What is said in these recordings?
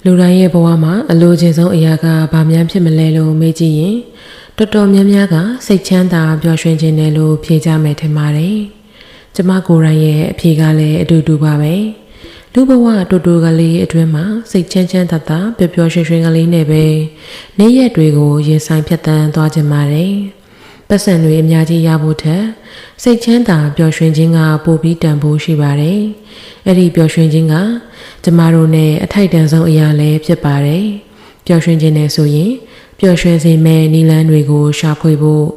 လူတိုင်းရဲ့ဘဝမှာအလိုချင်ဆုံးအရာကဘာများဖြစ်မလဲလို့မေးကြည့်ရင်တော်တော်များများကစိတ်ချမ်းသာပျော်ရွှင်ခြင်းတယ်လို့ဖြေကြမယ်ထင်ပါတယ်။ကျမကိုယ်တိုင်ရဲ့အဖြေကလည်းအတူတူပါပဲ။လူဘဝတူတူကလေးအတွင်းမှာစိတ်ချမ်းချမ်းသာသာပျော်ပျော်ရွှင်ရွှင်ကလေးနဲ့ပဲနေ့ရက်တွေကိုရင်ဆိုင်ဖြတ်သန်းသွားကြပါတယ်။ပတ်စံတွေအများကြီးရဖို့ထက်စိတ်ချမ်းသာပျော်ရွှင်ခြင်းကပိုပြီးတန်ဖိုးရှိပါတယ်။အဲ့ဒီပျော်ရွှင်ခြင်းကကျမတို့နဲ့အထိုက်တန်ဆုံးအရာလည်းဖြစ်ပါတယ်။ပျော်ရွှင်ခြင်းနဲ့ဆိုရင်ပျော်ရွှင်စေမယ့်နည်းလမ်းတွေကိုရှာဖွေဖို့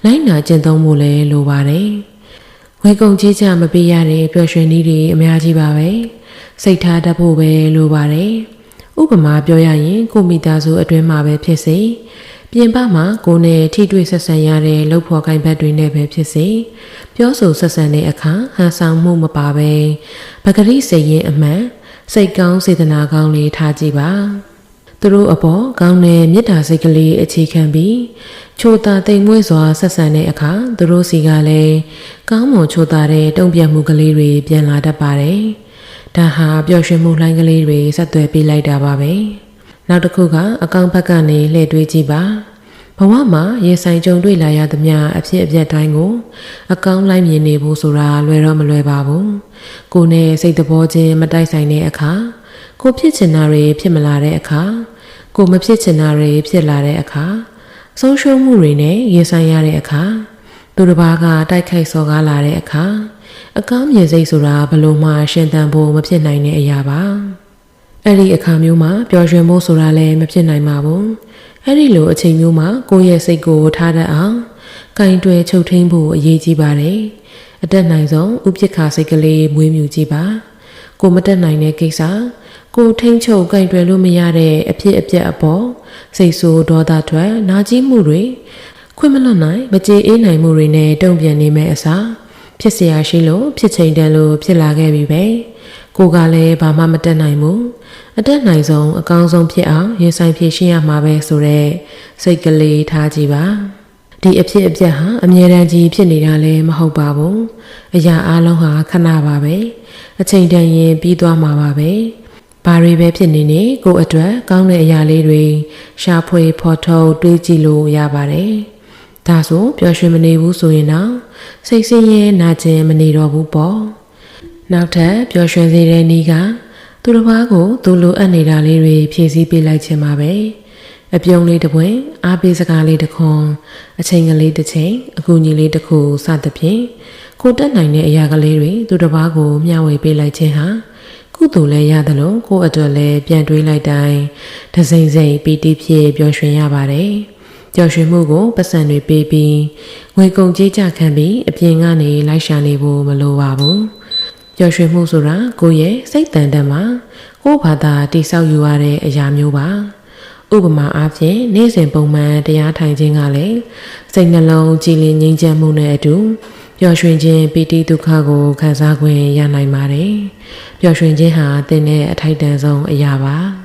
လိုက်နာကျင့်သုံးဖို့လည်းလိုပါတယ်။ဝေကုန်ကြီးကြမပေးရတဲ့ပျော်ရွှင်နည်းတွေအများကြီးပါပဲ။စိတ်ထားတတ်ဖို့ပဲလိုပါတယ်။ဥပမာပြောရရင်ကိုမိသားစုအတွင်းမှာပဲဖြစ်စေပြင်ပမှာကိုယ်နဲ့ထိတွေ့ဆက်ဆံရတဲ့လုပ်ဖော်ကိုင်ဘက်တွေနဲ့ပဲဖြစ်စေပြောဆိုဆက်ဆံတဲ့အခါဟန်ဆောင်မှုမပါပဲပဂရိစိတ်ရင်အမှန်စိတ်ကောင်းစေတနာကောင်းလေးထားကြည့်ပါသူတို့အပေါ်ကောင်းတဲ့မေတ္တာစိတ်ကလေးအခြေခံပြီးချိုတာတိမ်မွေ့စွာဆက်ဆံတဲ့အခါသူတို့စီကလည်းကောင်းမွန်ချိုတာတဲ့တုံ့ပြန်မှုကလေးတွေပြန်လာတတ်ပါတယ်ဒါဟာပျော်ရွှင်မှုလှိုင်းကလေးတွေဆက်သွယ်ပေးလိုက်တာပါပဲနောက်တစ်ခုကအကောင့်ဘက်ကနေလှည့်တွေးကြည့်ပါဘဝမှာရေဆိုင်ကြုံတွေ့လာရသမျှအဖြစ်အပျက်တိုင်းကိုအကောင့်လိုက်မြင်နေဖို့ဆိုတာလွယ်တော့မလွယ်ပါဘူးကိုယ်နဲ့စိတ်သဘောချင်းမတိုက်ဆိုင်တဲ့အခါကိုဖြစ်ချင်တာတွေဖြစ်မလာတဲ့အခါကိုမဖြစ်ချင်တာတွေဖြစ်လာတဲ့အခါဆုံးရှုံးမှုတွေနဲ့ရင်ဆိုင်ရတဲ့အခါသူတစ်ပါးကတိုက်ခိုက်စော်ကားလာတဲ့အခါအကောင့်မြင်စိတ်ဆိုတာဘလို့မှရှင်သန်ဖို့မဖြစ်နိုင်တဲ့အရာပါအဲ့ဒီအခါမျိုးမှာပျော်ရွှင်ဖို့ဆိုတာလည်းမဖြစ်နိုင်ပါဘူးအဲ့ဒီလိုအချိန်မျိုးမှာကိုယ့်ရဲ့စိတ်ကိုထားတတ်အောင်ကင်တွယ်ချုပ်ထိန်ဖို့အရေးကြီးပါတယ်အတက်နိုင်ဆုံးဥပ္ပခါစိတ်ကလေးမွေးမြူကြည့်ပါကိုမတက်နိုင်တဲ့ကိစ္စကိုထိန်ချုပ်ကင်တွယ်လို့မရတဲ့အဖြစ်အပျက်အပေါ်စိတ်ဆိုးဒေါသထွက်နာကျင်မှုတွေခွင့်မလွတ်နိုင်မကြေအေးနိုင်မှုတွေနဲ့တုံ့ပြန်နေမယ့်အစားဖြစ်เสียရှိလို့ဖြစ်ချိန်တန်လို့ဖြစ်လာခဲ့ပြီပဲကိုကလည်းဘာမှမတက်နိုင်ဘူးအတက်နိုင်ဆုံးအကောင်းဆုံးဖြစ်အောင်ရင်ဆိုင်ဖြည့်ရှင်းရမှာပဲဆိုတော့စိတ်ကလေးထားကြည့်ပါဒီအဖြစ်အပျက်ဟာအမြဲတမ်းကြီးဖြစ်နေတာလည်းမဟုတ်ပါဘူးအရာအလုံးဟာခဏပါပဲအချိန်တန်ရင်ပြီးသွားမှာပါပဲဘာတွေပဲဖြစ်နေနေကိုယ့်အတွက်ကောင်းတဲ့အရာလေးတွေရှာဖွေဖော်ထုတ်တွေးကြည့်လို့ရပါတယ်ဒါဆိုပျော်ရွှင်မနေဘူးဆိုရင်တော့စိတ်ဆင်းရဲနာကျင်မနေတော့ဘူးပေါ့နောက်ထပ်ပျော်ရွှင်စေတဲ့နည်းကသူတစ်ပါးကိုသူလိုအပ်နေတာလေးတွေဖြည့်ဆည်းပေးလိုက်ခြင်းပါပဲအပြုံးလေးတစ်ပွင့်အားပေးစကားလေးတစ်ခွန်းအချိန်ကလေးတစ်ချိန်အကူအညီလေးတစ်ခုစသဖြင့်ကိုတက်နိုင်တဲ့အရာကလေးတွေသူတစ်ပါးကိုမျှဝေပေးလိုက်ခြင်းဟာကုသိုလ်လည်းရတယ်လို့ကိုယ့်အတွက်လည်းပြန်တွေးလိုက်တိုင်းတစိမ့်စိမ့်ပီတိဖြစ်ပျော်ရွှင်ရပါတယ်ပျော်ရွှင်မှုကိုပတ်စံတွေပေးပြီးငွေကုန်ကြေးကျခံပြီးအပြင်ကနေလိုက်ရှာနေဖို့မလိုပါဘူးပျော်ရွှင်မှုဆိုတာကိုယ့်ရဲ့စိတ်တန်တမ်းမှာကိုယ့်ဘာသာတိဆောက်ယူရတဲ့အရာမျိုးပါဥပမာအားဖြင့်နေ့စဉ်ပုံမှန်တရားထိုင်ခြင်းကလည်းစိတ်နှလုံးကြည်လင်ငြိမ်းချမ်းမှုနဲ့အတူပျော်ရွှင်ခြင်းပီတိဒုက္ခကိုခံစား권ရနိုင်ပါတယ်ပျော်ရွှင်ခြင်းဟာသင်ရဲ့အထိုက်တန်ဆုံးအရာပါ